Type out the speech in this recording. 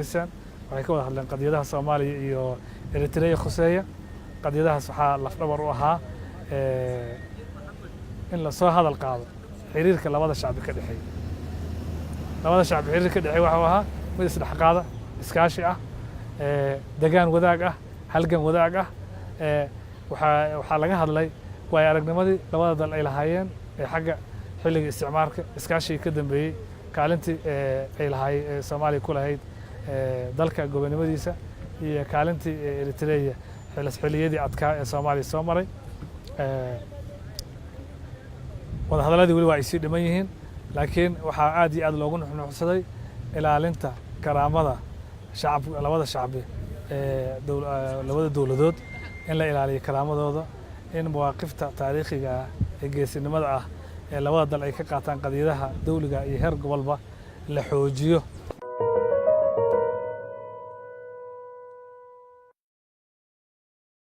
arkaysaan waxay ka wada hadleen qadiyadaha Soomaaliya iyo Eritrea khuseeya qadiyadahaas waxaa lafdhabar u ahaa in la soo hadal qaado xiriirka labada shacbi ka dhexeeya labada shacbi xiriirka ka dhexeeya waxa uu ahaa mid isdhexqaada iskaashi ah degaan wadaag ah halgan wadaag ah waxaa laga hadlay way aragnimadii labada dal ay lahaayeen xagga xilliga isticmaalka iskaashiga ka dambeeyay kaalintii ay lahaayeen Soomaaliya ku lahayd dalka gobonimadiisa iyo kaalintii Eritrea xilliyadii adkaa ee Soomaaliya soo maray wada hadaladii wali waa ay sii dhiman yihiin laakiin waxaa aad iyo aad loogu nuxnuxsaday ilaalinta karaamada shacabka labada shacbi labada dawladood in la ilaaliyo karaamadooda in mawaaqifta taariikhiga ah ee geesinimada ah ee labada dal ay ka qaataan qadiyadaha dawliga iyo heer gobolba la xoojiyo